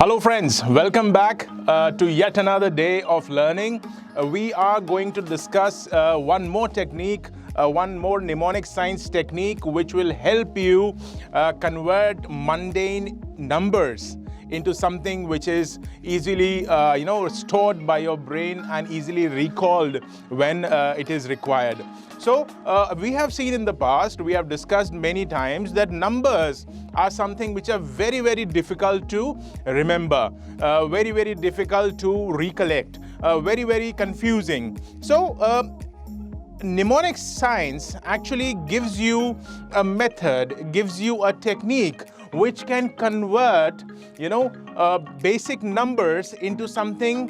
Hello friends, welcome back to yet another day of learning. We are going to discuss one more technique, one more mnemonic science technique which will help you convert mundane numbers into something which is easily stored by your brain and easily recalled when it is required. So we have seen in the past, we have discussed many times that numbers are something which are very, very difficult to remember, very, very difficult to recollect, very, very confusing. So mnemonic science actually gives you a method, gives you a technique which can convert, basic numbers into something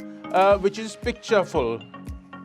which is pictureful.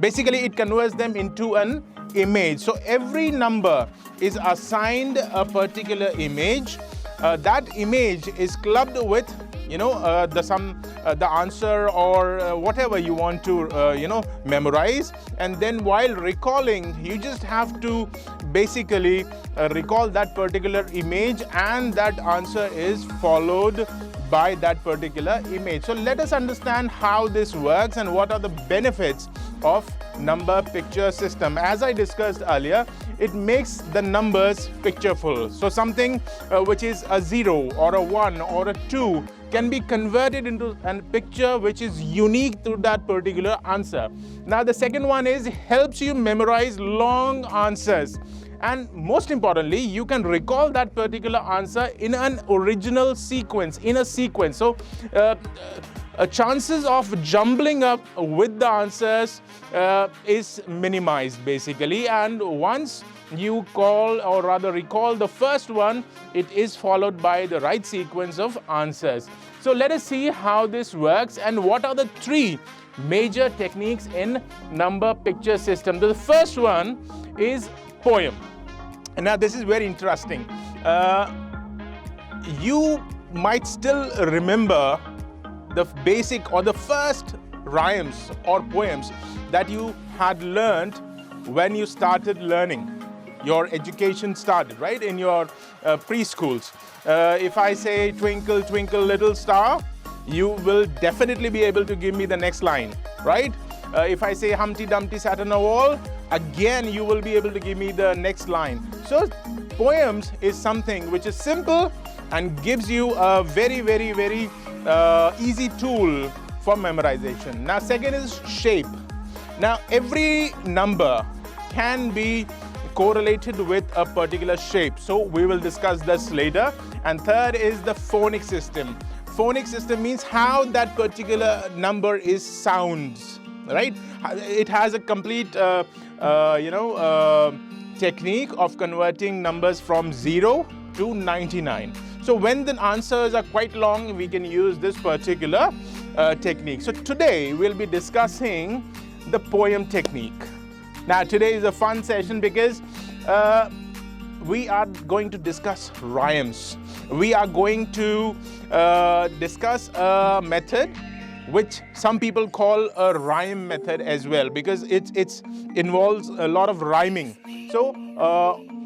Basically, it converts them into an image. So every number is assigned a particular image. That image is clubbed with the answer or whatever you want to memorize, and then while recalling you just have to basically recall that particular image, and that answer is followed by that particular image. So let us understand how this works and what are the benefits of number picture system. As I discussed earlier, it makes the numbers pictureful. So something which is a 0 or a 1 or a 2 can be converted into a picture which is unique to that particular answer. Now the second one is helps you memorize long answers. And most importantly, you can recall that particular answer in an original sequence, in a sequence. So chances of jumbling up with the answers is minimized basically, and once you call or rather recall the first one, it is followed by the right sequence of answers. So let us see how this works and what are the three major techniques in number picture system. The first one is poem. Now this is very interesting. You might still remember the basic or the first rhymes or poems that you had learned when you started learning. Your education started, right, in your preschools. If I say twinkle, twinkle, little star, you will definitely be able to give me the next line, right? If I say Humpty Dumpty sat on a wall, again you will be able to give me the next line. So poems is something which is simple and gives you a very, very, very easy tool for memorization. Now second is shape. Now every number can be correlated with a particular shape, so we will discuss this later. And third is the phonic system. Phonic system means how that particular number is sounds, right? It has a complete technique of converting numbers from 0 to 99. So when the answers are quite long, we can use this particular technique. So today we'll be discussing the poem technique. Now today is a fun session because we are going to discuss rhymes. We are going to discuss a method which some people call a rhyme method as well, because it involves a lot of rhyming. So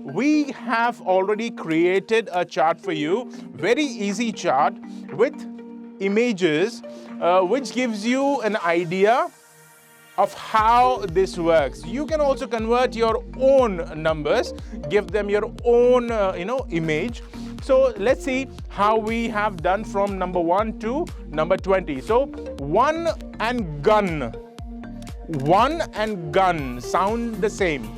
we have already created a chart for you, very easy chart with images which gives you an idea of how this works. You can also convert your own numbers, give them your own image. So let's see how we have done from number 1 to number 20. So 1 and gun. 1 and gun sound the same.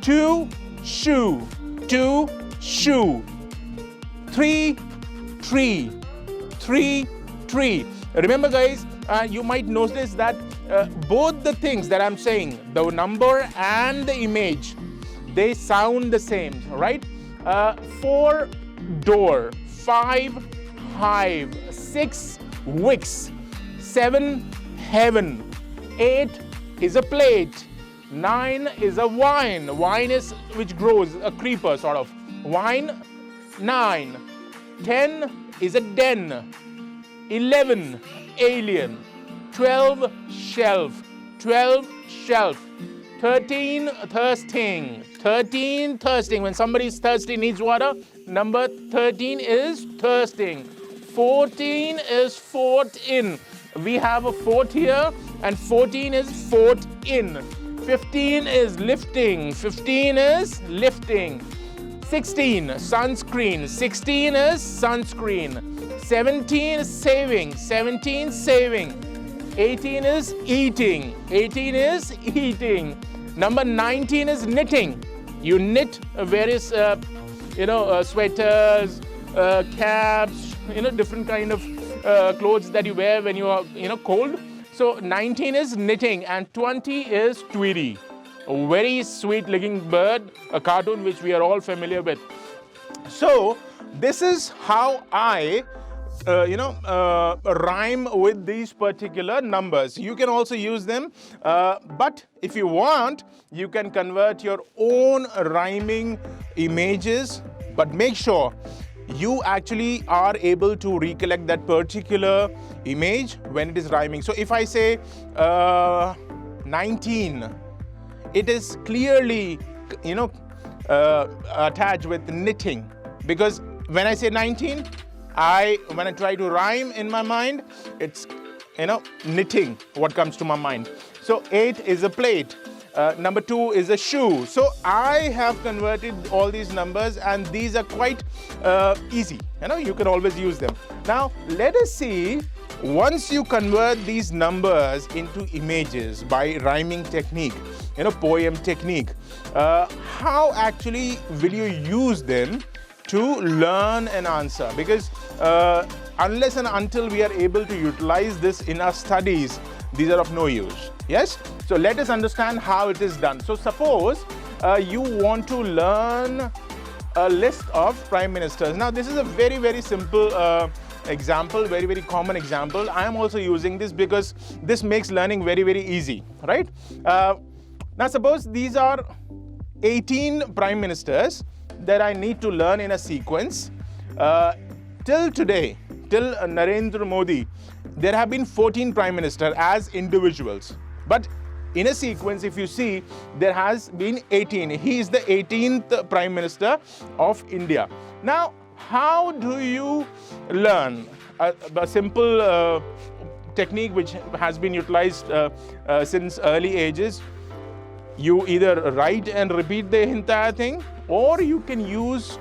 2 shoe. 2 shoe. 3 tree. 3 tree. Remember guys, you might notice that both the things that I'm saying, the number and the image, they sound the same, right? 4 door, 5 hive, 6 wicks, 7 heaven, 8 is a plate, 9 is a vine. Vine is which grows, a creeper sort of. Vine, 9. 10 is a den. 11 alien. 12 shelf. 12 shelf. 13 thirsting. 13 thirsting. When somebody is thirsty, needs water, number 13 is thirsting. 14 is fourth in. We have a fourth here, and 14 is fourth in. 15 is lifting. 15 is lifting. 16, sunscreen. 16 is sunscreen. 17 is saving. 17 saving. 18 is eating. 18 is eating. Number 19 is knitting. You knit various, sweaters, caps, different kind of clothes that you wear when you are, cold. So 19 is knitting, and 20 is Tweety. A very sweet looking bird, a cartoon which we are all familiar with. So this is how I rhyme with these particular numbers. You can also use them, but if you want, you can convert your own rhyming images, but make sure you actually are able to recollect that particular image when it is rhyming. So if I say 19, it is clearly attached with knitting, because when I say 19, when I try to rhyme in my mind, it's knitting what comes to my mind. So 8 is a plate. Number 2 is a shoe. So I have converted all these numbers, and these are quite easy. You can always use them. Now let us see, once you convert these numbers into images by rhyming technique, poem technique, how actually will you use them to learn an answer? Because unless and until we are able to utilize this in our studies, these are of no use. Yes? So let us understand how it is done. So suppose you want to learn a list of prime ministers. Now this is a very, very simple example, very, very common example. I am also using this because this makes learning very, very easy, right? Now suppose these are 18 prime ministers that I need to learn in a sequence. Till today, till Narendra Modi, there have been 14 prime ministers as individuals. But in a sequence, if you see, there has been 18. He is the 18th prime minister of India. Now, how do you learn? A simple technique which has been utilized since early ages. You either write and repeat the entire thing, or you can use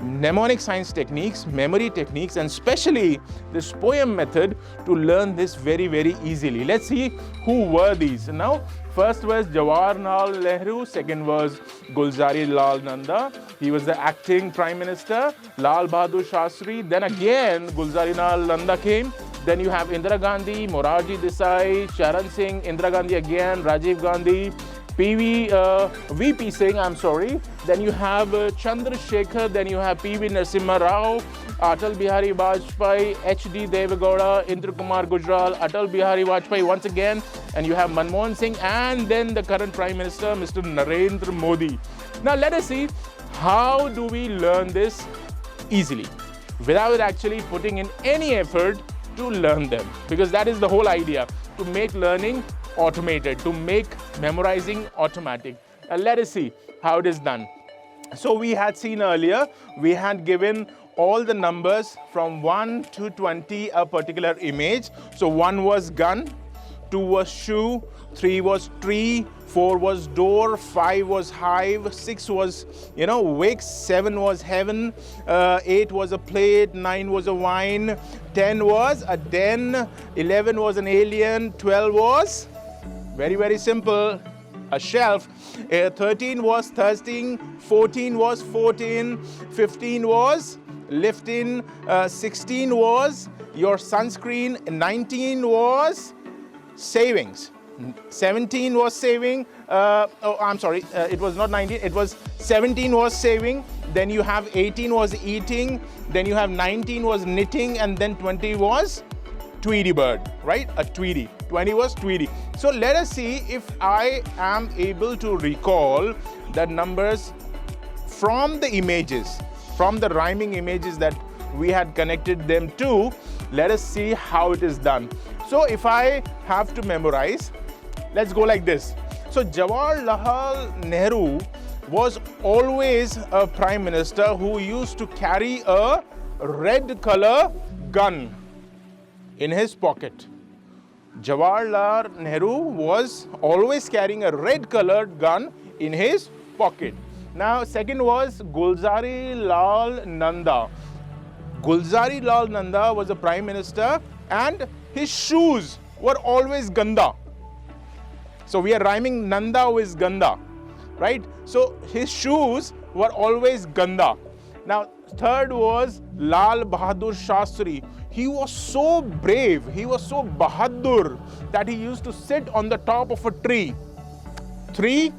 mnemonic science techniques, memory techniques, and especially this poem method to learn this very, very easily. Let's see who were these. Now, first was Jawaharlal Nehru, second was Gulzari Lal Nanda. He was the acting prime minister. Lal Bahadur Shastri. Then again, Gulzari Lal Nanda came. Then you have Indira Gandhi, Morarji Desai, Charan Singh, Indira Gandhi again, Rajiv Gandhi, VP Singh, I'm sorry. Then you have Chandrasekhar, then you have PV Narasimha Rao, Atal Bihari Vajpayee, HD Devagowda, Indra Kumar Gujral, Atal Bihari Vajpayee once again, and you have Manmohan Singh, and then the current Prime Minister, Mr. Narendra Modi. Now let us see, how do we learn this easily without actually putting in any effort to learn them? Because that is the whole idea, to make learning automated, to make memorizing automatic. Let us see how it is done. So we had seen earlier, we had given all the numbers from 1 to 20 a particular image. So 1 was gun, 2 was shoe, 3 was tree, 4 was door, 5 was hive, 6 was, wick, 7 was heaven, 8 was a plate, 9 was a wine, 10 was a den, 11 was an alien, 12 was, very, very simple, a shelf, 13 was thirsting, 14 was 14, 15 was lifting, 16 was your sunscreen, 19 was savings, 17 was saving, it was not 19, it was 17 was saving, then you have 18 was eating, then you have 19 was knitting, and then 20 was Tweety bird, right? A Tweety. 20 was Tweety. So let us see if I am able to recall the numbers from the images, from the rhyming images that we had connected them to. Let us see how it is done. So if I have to memorize, let's go like this. So Jawaharlal Nehru was always a prime minister who used to carry a red color gun in his pocket. Jawaharlal Nehru was always carrying a red colored gun in his pocket. Now, second was Gulzari Lal Nanda. Gulzari Lal Nanda was a prime minister and his shoes were always ganda. So we are rhyming Nanda with ganda, right? So his shoes were always ganda. Now, third was Lal Bahadur Shastri. He was so brave, he was so bahadur that he used to sit on the top of a tree. Tree,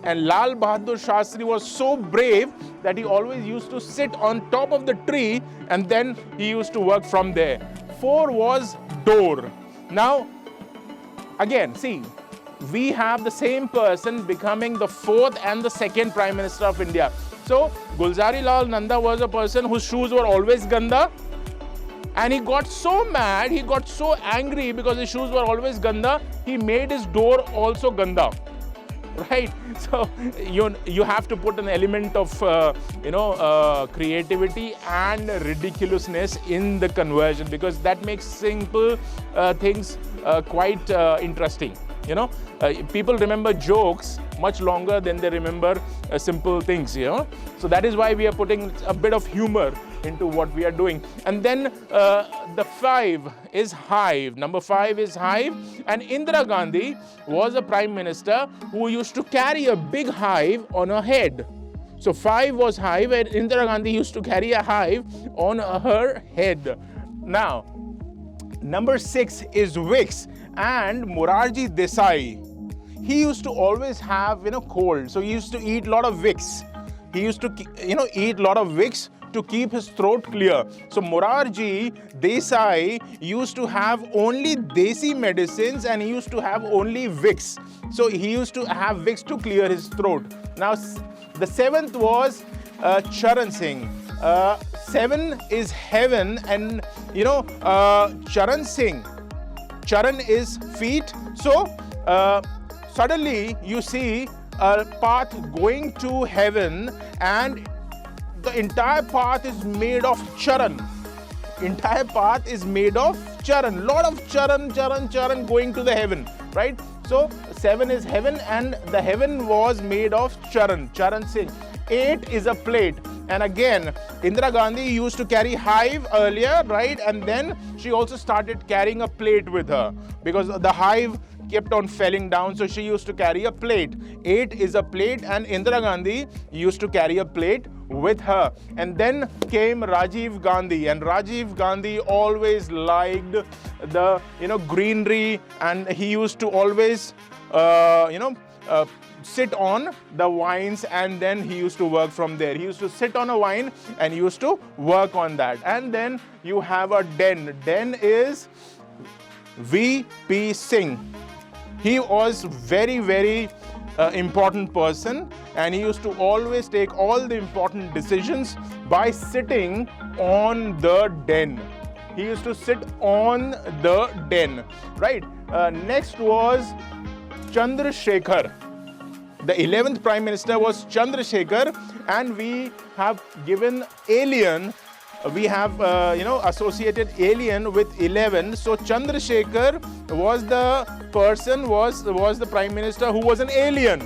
and Lal Bahadur Shastri was so brave that he always used to sit on top of the tree and then he used to work from there. 4 was door. Now, again, see, we have the same person becoming the 4th and the 2nd Prime Minister of India. So, Gulzari Lal Nanda was a person whose shoes were always ganda. And he got so mad, he got so angry because his shoes were always ganda, he made his door also ganda. Right? So, you have to put an element of, creativity and ridiculousness in the conversion, because that makes simple things quite interesting. People remember jokes much longer than they remember simple things, So that is why we are putting a bit of humor into what we are doing. And then the 5 is hive. Number 5 is hive. And Indira Gandhi was a prime minister who used to carry a big hive on her head. So 5 was hive and Indira Gandhi used to carry a hive on her head. Now, number 6 is Vicks. And Morarji Desai, he used to always have, cold. So he used to eat a lot of Vicks. He used to, eat a lot of Vicks to keep his throat clear. So Morarji Desai used to have only Desi medicines and he used to have only Vicks. So he used to have Vicks to clear his throat. Now, the 7th was Charan Singh. 7 is heaven and, Charan Singh. Charan is feet. So, suddenly you see a path going to heaven and the entire path is made of charan. Entire path is made of charan. Lot of charan going to the heaven, right? So, 7 is heaven and the heaven was made of Charan Singh. 8 is a plate. And again, Indira Gandhi used to carry hive earlier, right? And then she also started carrying a plate with her because the hive kept on falling down. So she used to carry a plate. 8 is a plate and Indira Gandhi used to carry a plate with her. And then came Rajiv Gandhi, and Rajiv Gandhi always liked the, greenery, and he used to always, sit on the vines and then he used to work from there. He used to sit on a vine and he used to work on that. And then you have a den. Den is V.P. Singh. He was very, very important person and he used to always take all the important decisions by sitting on the den. He used to sit on the den, right? Next was Chandrasekhar. The 11th Prime Minister was Chandrasekhar, and we have given alien, we have associated alien with 11. So Chandrasekhar was the person, was the Prime Minister who was an alien.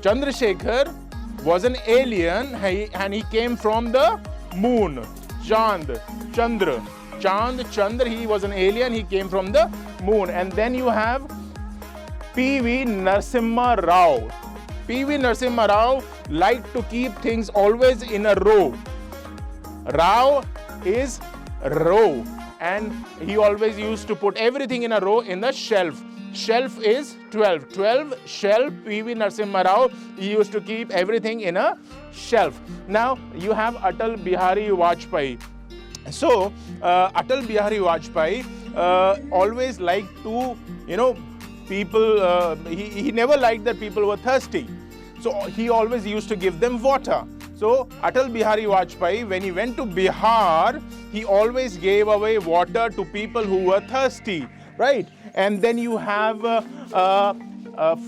Chandrasekhar was an alien and he came from the moon. Chand, Chandra, he was an alien, he came from the moon. And then you have P.V. Narasimha Rao. P.V. Narasimha Rao liked to keep things always in a row. Rao is row, and he always used to put everything in a row in the shelf. Shelf is 12. 12 shelf. P.V. Narasimha Rao, he used to keep everything in a shelf. Now you have Atal Bihari Vajpayee. So Atal Bihari Vajpayee always liked to, people, he never liked that people were thirsty. So he always used to give them water. So Atal Bihari Vajpayee, when he went to Bihar, he always gave away water to people who were thirsty, right? And then you have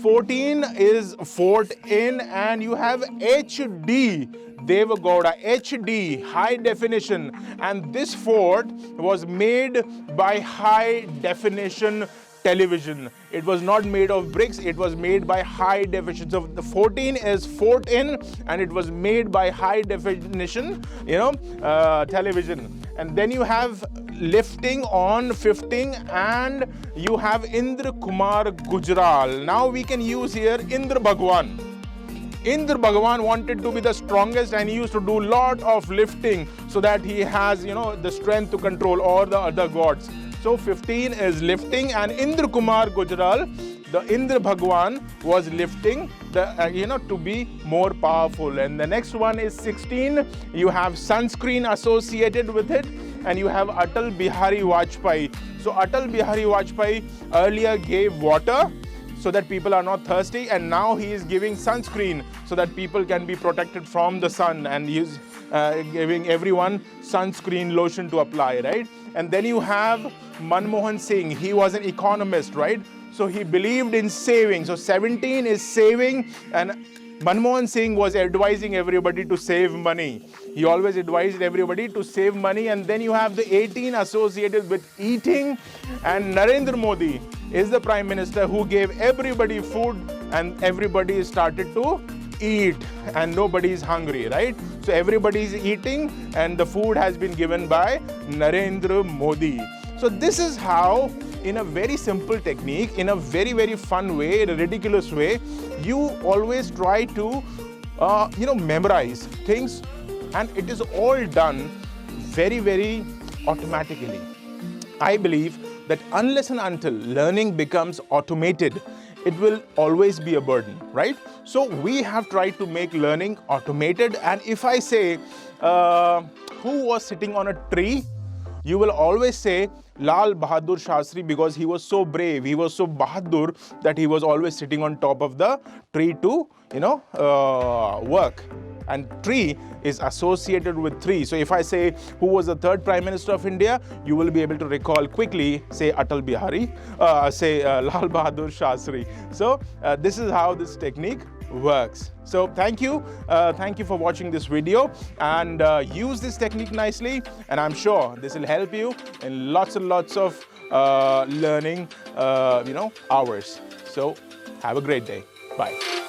14 is Fort in, and you have HD, Devagowda, HD, high definition. And this fort was made by high definition television. It was not made of bricks, it was made by high definition. So the 14 is Fort in, and it was made by high definition, television. And then you have lifting on 15, and you have Indra Kumar Gujral. Now we can use here Indra Bhagwan. Indra Bhagwan wanted to be the strongest, and he used to do lot of lifting so that he has, the strength to control all the other gods. So 15 is lifting, and Indra Kumar Gujral, the Indra Bhagwan, was lifting to be more powerful. And the next one is 16. You have sunscreen associated with it, and you have Atal Bihari Vajpayee. So Atal Bihari Vajpayee earlier gave water so that people are not thirsty, and now he is giving sunscreen so that people can be protected from the sun, and he is giving everyone sunscreen lotion to apply, right? And then you have Manmohan Singh. He was an economist, right? So he believed in saving. So 17 is saving, and Manmohan Singh was advising everybody to save money. He always advised everybody to save money. And then you have the 18 associated with eating, and Narendra Modi is the Prime Minister who gave everybody food, and everybody started to eat, and nobody is hungry, right? So everybody is eating, and the food has been given by Narendra Modi. So this is how, in a very simple technique, in a very, very fun way, in a ridiculous way, you always try to, memorize things, and it is all done very, very automatically. I believe that unless and until learning becomes automated, it will always be a burden, right? So we have tried to make learning automated. And if I say, who was sitting on a tree, you will always say Lal Bahadur Shastri, because he was so brave, he was so Bahadur that he was always sitting on top of the tree to, work. And tree is associated with three. So if I say who was the third Prime Minister of India, you will be able to recall quickly, say Atal Bihari, Lal Bahadur Shastri. So this is how this technique works. So thank you for watching this video, and use this technique nicely, and I'm sure this will help you in lots and lots of learning hours. So have a great day. Bye.